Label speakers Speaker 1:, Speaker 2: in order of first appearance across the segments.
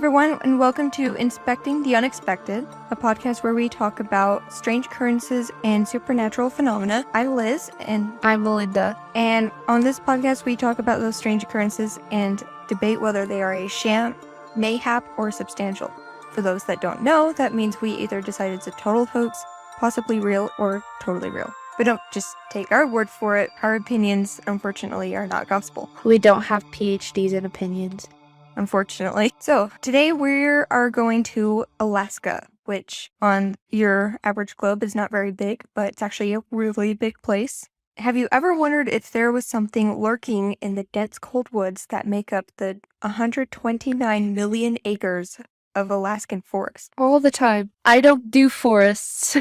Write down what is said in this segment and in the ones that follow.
Speaker 1: everyone, and welcome to Inspecting the Unexpected, a podcast where we talk about strange occurrences and supernatural phenomena. I'm Liz, and
Speaker 2: I'm Melinda.
Speaker 1: And on this podcast, we talk about those strange occurrences and debate whether they are a sham, mayhap, or substantial. For those that don't know, that means we either decide it's a total hoax, possibly real, or totally real. But don't just take our word for it. Our opinions, unfortunately, are not gospel.
Speaker 2: We don't have PhDs in opinions.
Speaker 1: Unfortunately. So today we are going to Alaska, which on your average globe is not very big, but it's actually a really big place. Have you ever wondered if there was something lurking in the dense cold woods that make up the 129 million acres of Alaskan forest?
Speaker 2: All the time. I don't do forests.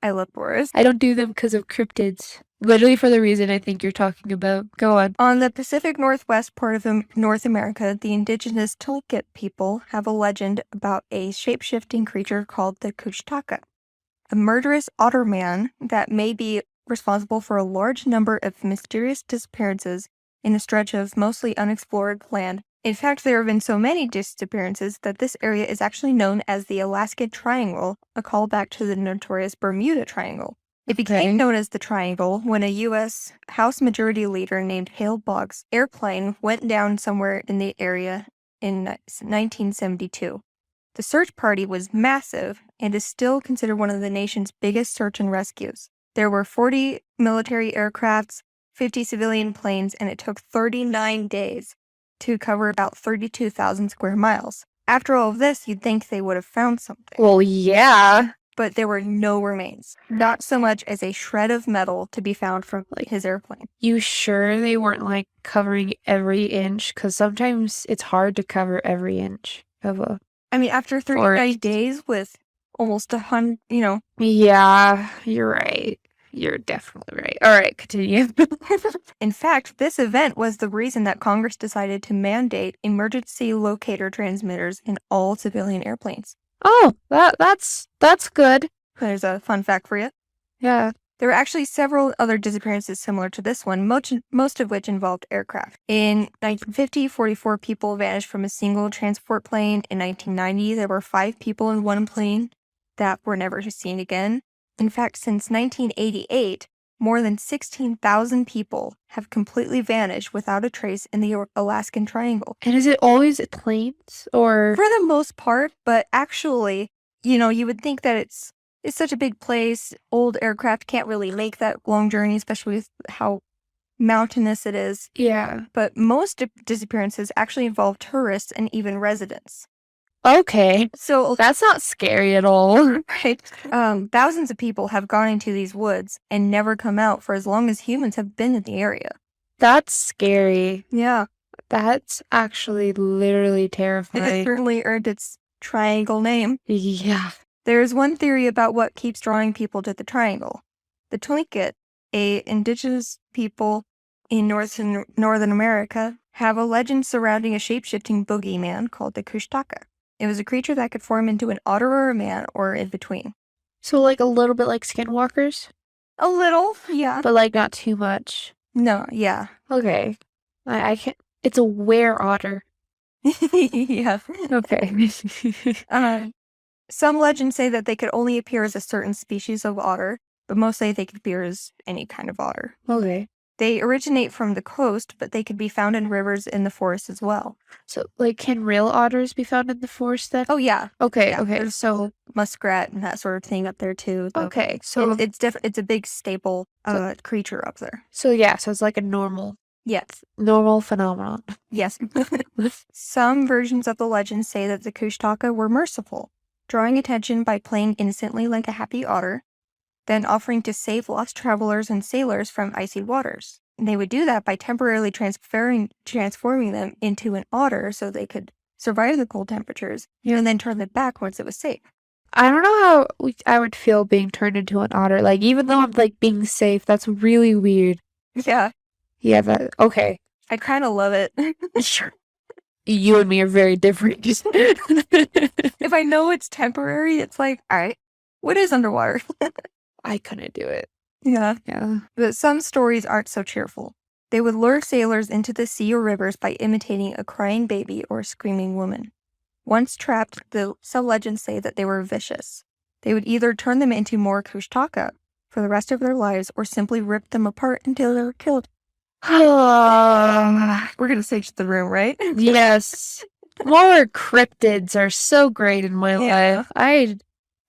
Speaker 1: I love forests.
Speaker 2: I don't do them because of cryptids. Literally for the reason I think you're talking about. Go on.
Speaker 1: On the Pacific Northwest part of North America, the indigenous Tlingit people have a legend about a shape-shifting creature called the Kushtaka, a murderous otter man that may be responsible for a large number of mysterious disappearances in a stretch of mostly unexplored land. In fact, there have been so many disappearances that this area is actually known as the Alaskan Triangle, a callback to the notorious Bermuda Triangle. It became known as the Triangle when a U.S. House Majority Leader named Hale Boggs' airplane went down somewhere in the area in 1972. The search party was massive and is still considered one of the nation's biggest search and rescues. There were 40 military aircrafts, 50 civilian planes, and it took 39 days to cover about 32,000 square miles. After all of this, you'd think they would have found something.
Speaker 2: Well, yeah.
Speaker 1: But there were no remains. Not so much as a shred of metal to be found from his airplane.
Speaker 2: You sure they weren't covering every inch? Because sometimes it's hard to cover every inch of a...
Speaker 1: I mean, after 39 days with almost 100,
Speaker 2: Yeah, you're right. You're definitely right. All right, continue.
Speaker 1: In fact, this event was the reason that Congress decided to mandate emergency locator transmitters in all civilian airplanes.
Speaker 2: Oh, that's good.
Speaker 1: There's a fun fact for you.
Speaker 2: Yeah.
Speaker 1: There were actually several other disappearances similar to this one, most of which involved aircraft. In 1950, 44 people vanished from a single transport plane. In 1990, there were 5 people in one plane that were never seen again. In fact, since 1988, more than 16,000 people have completely vanished without a trace in the Alaskan Triangle.
Speaker 2: And is it always planes or?
Speaker 1: For the most part, but actually, you would think that it's such a big place. Old aircraft can't really make that long journey, especially with how mountainous it is.
Speaker 2: Yeah.
Speaker 1: But most disappearances actually involve tourists and even residents.
Speaker 2: Okay.
Speaker 1: So
Speaker 2: that's not scary at all.
Speaker 1: Right. Thousands of people have gone into these woods and never come out for as long as humans have been in the area.
Speaker 2: That's scary.
Speaker 1: Yeah.
Speaker 2: That's actually literally terrifying.
Speaker 1: It certainly earned its triangle name.
Speaker 2: Yeah.
Speaker 1: There's one theory about what keeps drawing people to the triangle. The Tlingit, a indigenous people in Northern America, have a legend surrounding a shape-shifting boogeyman called the Kushtaka. It was a creature that could form into an otter or a man or in between.
Speaker 2: So a little bit like skinwalkers?
Speaker 1: A little, yeah.
Speaker 2: But not too much.
Speaker 1: No, yeah.
Speaker 2: Okay. I can't. It's a were-otter.
Speaker 1: Yeah.
Speaker 2: Okay.
Speaker 1: Some legends say that they could only appear as a certain species of otter, but most say they could appear as any kind of otter.
Speaker 2: Okay.
Speaker 1: They originate from the coast, but they could be found in rivers in the forest as well.
Speaker 2: So, can real otters be found in the forest then?
Speaker 1: Oh, yeah.
Speaker 2: Okay,
Speaker 1: yeah,
Speaker 2: okay. So,
Speaker 1: muskrat and that sort of thing up there, too.
Speaker 2: Okay, so...
Speaker 1: It's a big staple creature up there.
Speaker 2: So, yeah, so it's like a normal...
Speaker 1: Yes.
Speaker 2: Normal phenomenon.
Speaker 1: Yes. Some versions of the legend say that the Kushtaka were merciful, drawing attention by playing innocently like a happy otter, then offering to save lost travelers and sailors from icy waters. And they would do that by temporarily transforming them into an otter so they could survive the cold temperatures, and then turn them back once it was safe.
Speaker 2: I don't know how I would feel being turned into an otter. Even though I'm being safe, that's really weird.
Speaker 1: Yeah.
Speaker 2: Yeah, okay.
Speaker 1: I kind of love it.
Speaker 2: Sure. You and me are very different.
Speaker 1: If I know it's temporary, it's all right, what is underwater?
Speaker 2: I couldn't do it.
Speaker 1: Yeah.
Speaker 2: Yeah.
Speaker 1: But some stories aren't so cheerful. They would lure sailors into the sea or rivers by imitating a crying baby or a screaming woman. Once trapped, some legends say that they were vicious. They would either turn them into more kushtaka for the rest of their lives or simply rip them apart until they were killed. We're going to sage the room, right?
Speaker 2: Yes. More cryptids are so great in my life.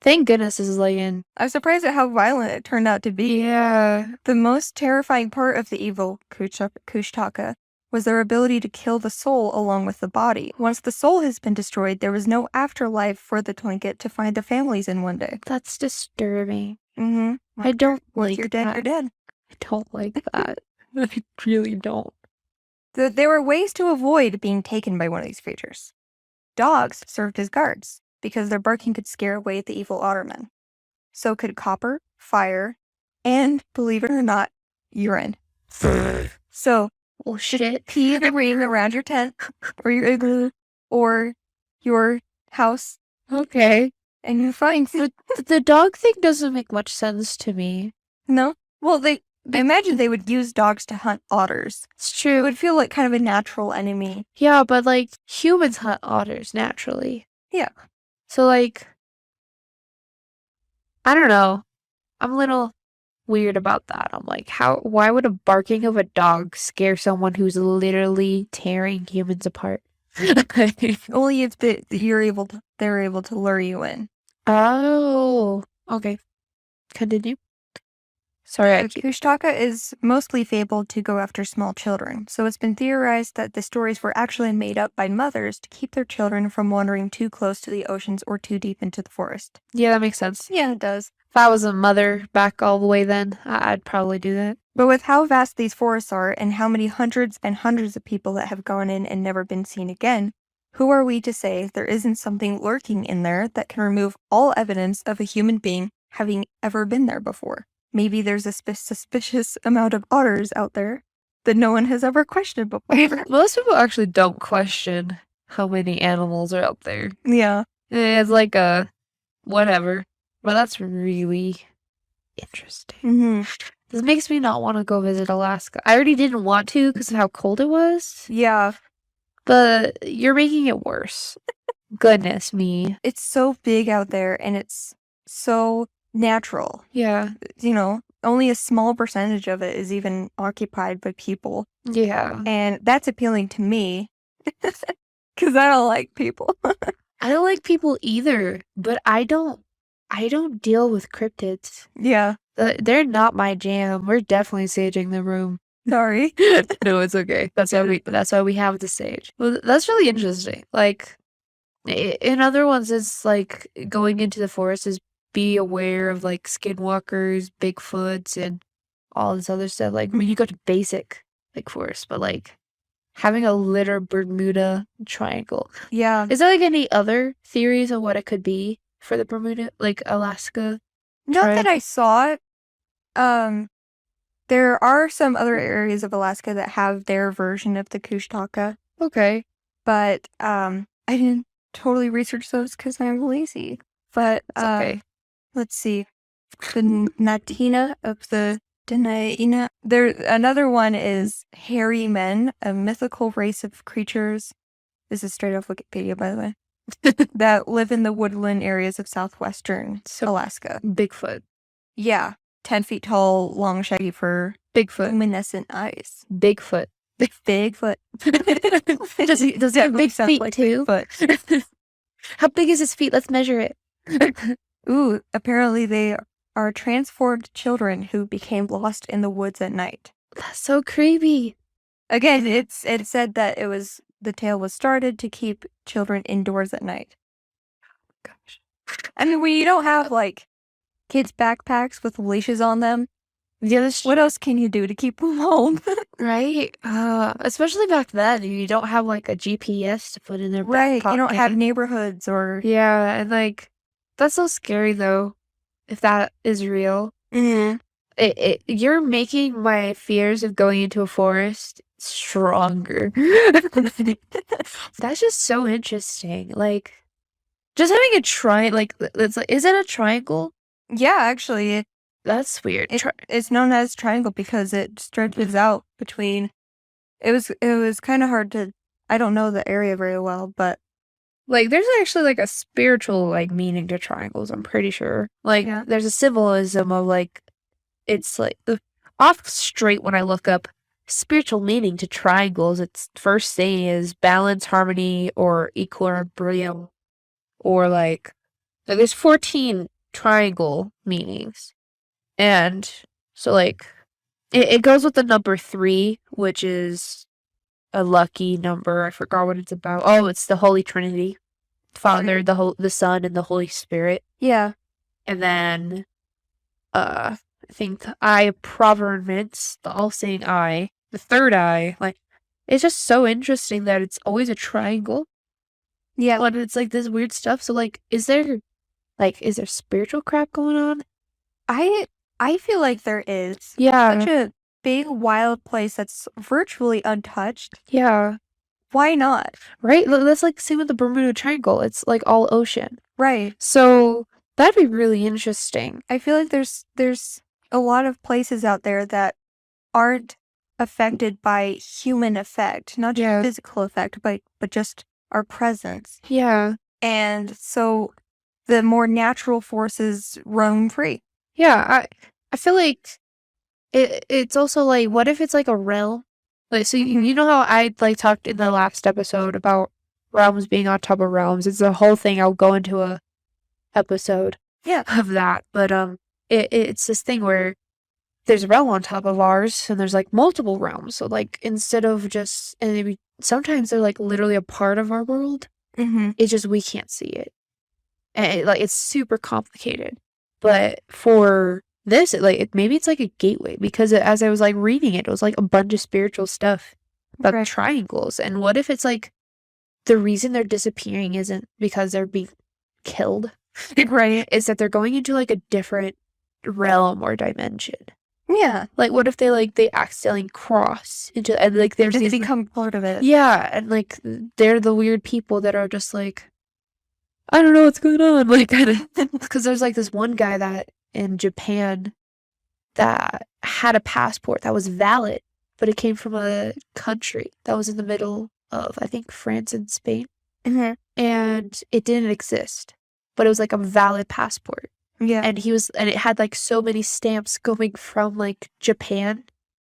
Speaker 2: Thank goodness this is like in.
Speaker 1: I'm surprised at how violent it turned out to be.
Speaker 2: Yeah.
Speaker 1: The most terrifying part of the evil kushtaka was their ability to kill the soul along with the body. Once the soul has been destroyed, there was no afterlife for the Tlingit to find the families in one day.
Speaker 2: That's disturbing.
Speaker 1: Mm-hmm.
Speaker 2: I don't like
Speaker 1: you're dead,
Speaker 2: that.
Speaker 1: you're dead.
Speaker 2: I don't like that. I really don't.
Speaker 1: There were ways to avoid being taken by one of these creatures. Dogs served as guards because their barking could scare away the evil ottermen. So could copper, fire, and, believe it or not, urine. So,
Speaker 2: oh shit.
Speaker 1: Pee the ring around your tent, or your igloo, or your house.
Speaker 2: Okay.
Speaker 1: And you're fine.
Speaker 2: The dog thing doesn't make much sense to me.
Speaker 1: No? Well, I imagine they would use dogs to hunt otters.
Speaker 2: It's true.
Speaker 1: It would feel like kind of a natural enemy.
Speaker 2: Yeah, but like humans hunt otters naturally.
Speaker 1: Yeah.
Speaker 2: So like, I don't know. I'm a little weird about that. I'm like, why would a barking of a dog scare someone who's literally tearing humans apart?
Speaker 1: Only if they're able to lure you in.
Speaker 2: Oh, okay. Continue. Sorry,
Speaker 1: Kushtaka is mostly fabled to go after small children, so it's been theorized that the stories were actually made up by mothers to keep their children from wandering too close to the oceans or too deep into the forest.
Speaker 2: Yeah, that makes sense.
Speaker 1: Yeah, it does.
Speaker 2: If I was a mother back all the way then, I'd probably do that.
Speaker 1: But with how vast these forests are and how many hundreds and hundreds of people that have gone in and never been seen again, who are we to say there isn't something lurking in there that can remove all evidence of a human being having ever been there before? Maybe there's a suspicious amount of otters out there that no one has ever questioned before.
Speaker 2: Most people actually don't question how many animals are out there.
Speaker 1: Yeah.
Speaker 2: It's like whatever. But that's really interesting.
Speaker 1: Mm-hmm.
Speaker 2: This makes me not want to go visit Alaska. I already didn't want to because of how cold it was.
Speaker 1: Yeah.
Speaker 2: But you're making it worse. Goodness me.
Speaker 1: It's so big out there and it's so natural.
Speaker 2: Yeah.
Speaker 1: You know, only a small percentage of it is even occupied by people.
Speaker 2: Yeah.
Speaker 1: And that's appealing to me because I don't like people.
Speaker 2: I don't like people either, but I don't deal with cryptids.
Speaker 1: Yeah.
Speaker 2: They're not my jam. We're definitely saging the room.
Speaker 1: Sorry.
Speaker 2: No, it's okay. That's why we have the sage. Well, that's really interesting. Like in other ones, it's like going into the forest is be aware of like skinwalkers, Bigfoots, and all this other stuff. Like when you go to basic like forest, but like having a litter Bermuda Triangle.
Speaker 1: Yeah.
Speaker 2: Is there like any other theories of what it could be for the Bermuda, like Alaska?
Speaker 1: Not that I saw it. There are some other areas of Alaska that have their version of the Kushtaka.
Speaker 2: Okay.
Speaker 1: But I didn't totally research those because I'm lazy. But
Speaker 2: okay.
Speaker 1: Let's see. The Natina of the Denaina. Another one is hairy men, a mythical race of creatures. This is straight off Wikipedia, by the way. That live in the woodland areas of southwestern Alaska.
Speaker 2: Bigfoot.
Speaker 1: Yeah. 10 feet tall, long, shaggy fur.
Speaker 2: Bigfoot.
Speaker 1: Luminescent eyes.
Speaker 2: Bigfoot.
Speaker 1: Bigfoot.
Speaker 2: Does he have big feet
Speaker 1: like
Speaker 2: too?
Speaker 1: Bigfoot.
Speaker 2: How big is his feet? Let's measure it.
Speaker 1: Ooh, apparently they are transformed children who became lost in the woods at night.
Speaker 2: That's so creepy.
Speaker 1: Again, it said that the tale was started to keep children indoors at night.
Speaker 2: Gosh.
Speaker 1: I mean, when you don't have like kids' backpacks with leashes on them, what else can you do to keep them home?
Speaker 2: Right? Especially back then, you don't have like a GPS to put in their
Speaker 1: right.
Speaker 2: back
Speaker 1: You don't
Speaker 2: pocket.
Speaker 1: have neighborhoods or
Speaker 2: yeah, and like that's so scary though. If that is real, you're making my fears of going into a forest stronger. That's just so interesting. Like, just having a like it's like, is it a triangle?
Speaker 1: Yeah, actually,
Speaker 2: that's weird.
Speaker 1: It's known as triangle because it stretches out between. It was kind of hard to. I don't know the area very well, but
Speaker 2: like there's actually like a spiritual like meaning to triangles, I'm pretty sure. Like
Speaker 1: Yeah.
Speaker 2: there's a symbolism of like it's like off straight when I look up spiritual meaning to triangles, its first thing is balance, harmony, or equilibrium, or like there's 14 triangle meanings. And so like it goes with the number 3, which is a lucky number. I forgot what it's about. Oh, it's the Holy Trinity. Father, the Son, and the Holy Spirit.
Speaker 1: Yeah.
Speaker 2: And then I think the eye of providence, the all-seeing eye, the third eye. Like it's just so interesting that it's always a triangle.
Speaker 1: Yeah.
Speaker 2: But it's like this weird stuff. So like is there spiritual crap going on?
Speaker 1: I feel like there is.
Speaker 2: Yeah.
Speaker 1: Such a big wild place that's virtually untouched.
Speaker 2: Yeah.
Speaker 1: Why not?
Speaker 2: Right? That's like same with the Bermuda Triangle. It's like all ocean.
Speaker 1: Right.
Speaker 2: So that'd be really interesting.
Speaker 1: I feel like there's a lot of places out there that aren't affected by human effect, not just
Speaker 2: Yeah.
Speaker 1: physical effect, but just our presence.
Speaker 2: Yeah.
Speaker 1: And so the more natural forces roam free.
Speaker 2: Yeah. I feel like it's also like, what if it's like a realm? Like, so you know how I like talked in the last episode about realms being on top of realms? It's a whole thing. I'll go into a episode
Speaker 1: Yeah.
Speaker 2: of that. But it's this thing where there's a realm on top of ours, and there's like multiple realms. So like instead of just and maybe sometimes they're like literally a part of our world.
Speaker 1: Mm-hmm.
Speaker 2: It's just we can't see it, and like it's super complicated. But for this, maybe it's like a gateway because as I was like reading it, it was like a bunch of spiritual stuff about
Speaker 1: Right.
Speaker 2: triangles. And what if it's like the reason they're disappearing isn't because they're being killed,
Speaker 1: Right.
Speaker 2: is that they're going into like a different realm or dimension.
Speaker 1: Yeah.
Speaker 2: Like what if they accidentally cross into and like there's
Speaker 1: Just
Speaker 2: these
Speaker 1: become part of it.
Speaker 2: yeah, and like they're the weird people that are just like I don't know what's going on, like kind of because there's like this one guy that in Japan that had a passport that was valid, but it came from a country that was in the middle of I think France and Spain,
Speaker 1: Mm-hmm.
Speaker 2: and it didn't exist, but it was like a valid passport.
Speaker 1: Yeah.
Speaker 2: And it had like so many stamps going from like Japan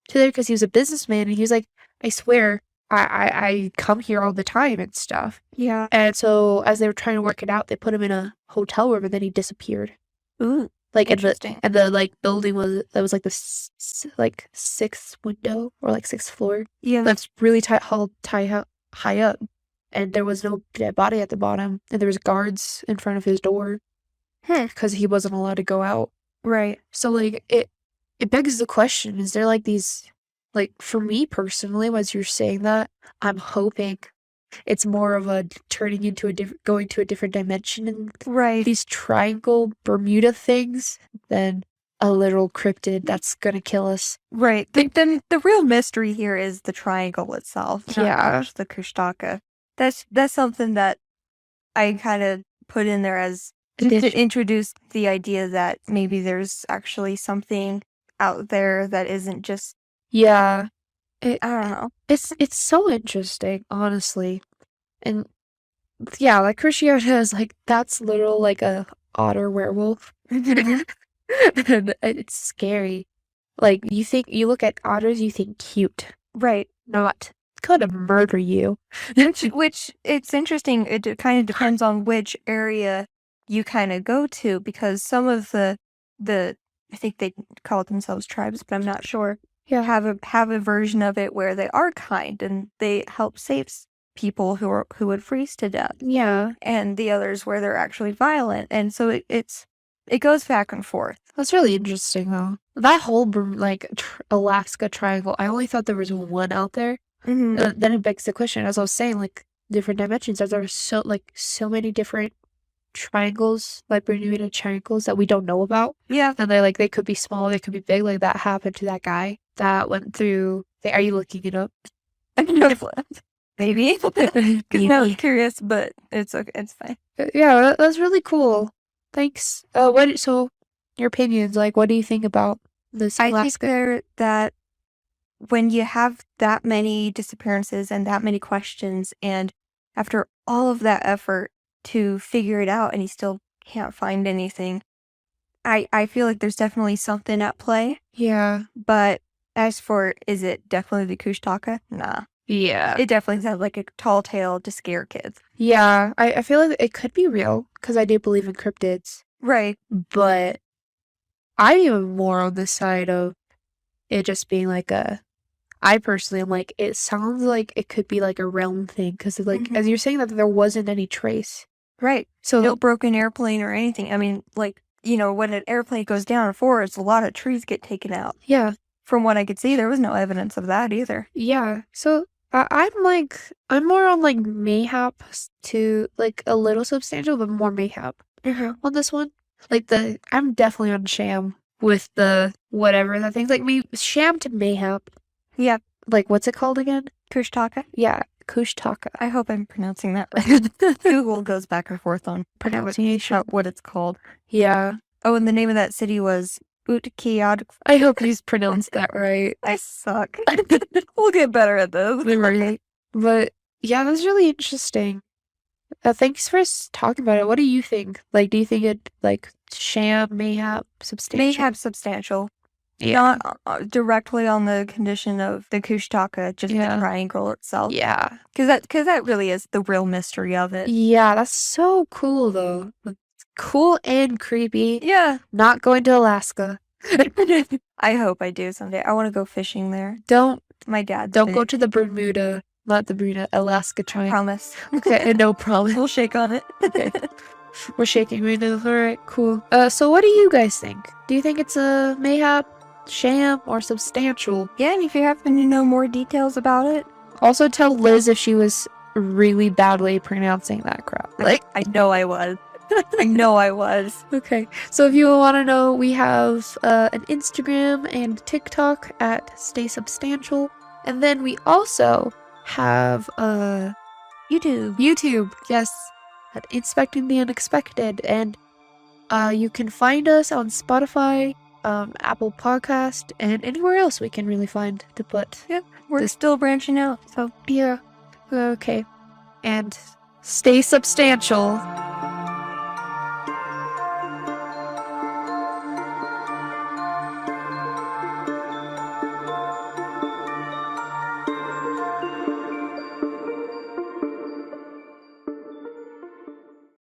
Speaker 2: to there because he was a businessman and he was like, I swear, I come here all the time and stuff.
Speaker 1: Yeah.
Speaker 2: And so as they were trying to work it out, they put him in a hotel room and then he disappeared.
Speaker 1: Ooh.
Speaker 2: Like
Speaker 1: Interesting.
Speaker 2: and the like building was like the like sixth window or like sixth floor.
Speaker 1: Yeah.
Speaker 2: That's really high up, and there was no dead body at the bottom, and there was guards in front of his door because he wasn't allowed to go out.
Speaker 1: Right.
Speaker 2: So like it begs the question: is there like these like for me personally, as you're saying that, I'm hoping it's more of a turning into going to a different dimension and
Speaker 1: Right.
Speaker 2: these triangle Bermuda things than a literal cryptid that's gonna kill us.
Speaker 1: Right. Then the real mystery here is the triangle itself. Not
Speaker 2: Yeah.
Speaker 1: just the Kushtaka. That's something that I kind of put in there as to introduce the idea that maybe there's actually something out there that isn't just
Speaker 2: Yeah.
Speaker 1: I don't know.
Speaker 2: It's so interesting, honestly. And yeah, like Christiana is like that's literal like a otter werewolf. And it's scary. Like you look at otters, you think cute,
Speaker 1: Right.
Speaker 2: not gonna murder you.
Speaker 1: Which it's interesting. It kind of depends on which area you kind of go to because some of the I think they call themselves tribes, but I'm not sure.
Speaker 2: Yeah.
Speaker 1: Have a version of it where they are kind and they help save people who would freeze to death.
Speaker 2: Yeah.
Speaker 1: And the others where they're actually violent. And so it goes back and forth.
Speaker 2: That's really interesting though. That whole Alaska Triangle, I only thought there was one out there.
Speaker 1: Mm-hmm.
Speaker 2: Then it begs the question, as I was saying, like different dimensions. Are there so many different triangles, like Bermuda triangles that we don't know about?
Speaker 1: Yeah.
Speaker 2: And they could be small, they could be big. Like that happened to that guy that went through. Are you looking it up?
Speaker 1: Maybe. No, I'm curious, but it's okay. It's fine.
Speaker 2: Yeah, that's really cool. Thanks. So your opinions, like, what do you think about this Alaska?
Speaker 1: I think that when you have that many disappearances and that many questions and after all of that effort to figure it out and he still can't find anything. I feel like there's definitely something at play,
Speaker 2: Yeah.
Speaker 1: but as for, is it definitely the Kushtaka? Nah.
Speaker 2: Yeah.
Speaker 1: It definitely sounds like a tall tale to scare kids.
Speaker 2: Yeah. I feel like it could be real because I do believe in cryptids,
Speaker 1: Right.
Speaker 2: but I'm even more on the side of it just being like I personally am like, it sounds like it could be like a realm thing because, like, as you're saying that there wasn't any trace.
Speaker 1: Right.
Speaker 2: So,
Speaker 1: No broken airplane or anything. I mean, like, when an airplane goes down in a forest, a lot of trees get taken out.
Speaker 2: yeah.
Speaker 1: From what I could see, there was no evidence of that either.
Speaker 2: Yeah. So, I'm more on like mayhaps to like a little substantial, but more mayhap on this one. Like, I'm definitely on sham with the whatever that thing's like, sham to mayhap.
Speaker 1: Yeah.
Speaker 2: Like, what's it called again?
Speaker 1: Kushtaka?
Speaker 2: Yeah, Kushtaka.
Speaker 1: I hope I'm pronouncing that right. Google goes back and forth on
Speaker 2: Pronunciation.
Speaker 1: what it's called.
Speaker 2: Yeah.
Speaker 1: Oh, and the name of that city was Utqiagvik.
Speaker 2: I hope you pronounced that right.
Speaker 1: I suck. We'll get better at this.
Speaker 2: Right. But yeah, that's really interesting. Thanks for talking about it. What do you think? Like, do you think it like sham, mayhap, substantial?
Speaker 1: Mayhap substantial.
Speaker 2: Yeah.
Speaker 1: Not directly on the condition of the Kushtaka, just the triangle itself.
Speaker 2: Yeah.
Speaker 1: Because that really is the real mystery of it.
Speaker 2: Yeah, that's so cool though. Like, cool and creepy.
Speaker 1: Yeah.
Speaker 2: Not going to Alaska.
Speaker 1: I hope I do someday. I want to go fishing there. My dad.
Speaker 2: Don't go to the Bermuda, not the Bermuda, Alaska Triangle.
Speaker 1: Promise.
Speaker 2: Okay, no problem.
Speaker 1: We'll shake on it.
Speaker 2: Okay. We're shaking right now. All right, cool. So what do you guys think? Do you think it's a mayhap, sham, or substantial?
Speaker 1: Yeah, and if you happen to know more details about it,
Speaker 2: also tell Liz if she was really badly pronouncing that crap. Like,
Speaker 1: I know I was. I know I was.
Speaker 2: Okay, so if you want to know, we have an Instagram and TikTok at Stay Substantial, and then we also have YouTube, yes, at Inspecting the Unexpected, and you can find us on Spotify, Apple Podcast, and anywhere else we can really find to put.
Speaker 1: Yeah, we're still branching out, so
Speaker 2: yeah, okay, and stay substantial.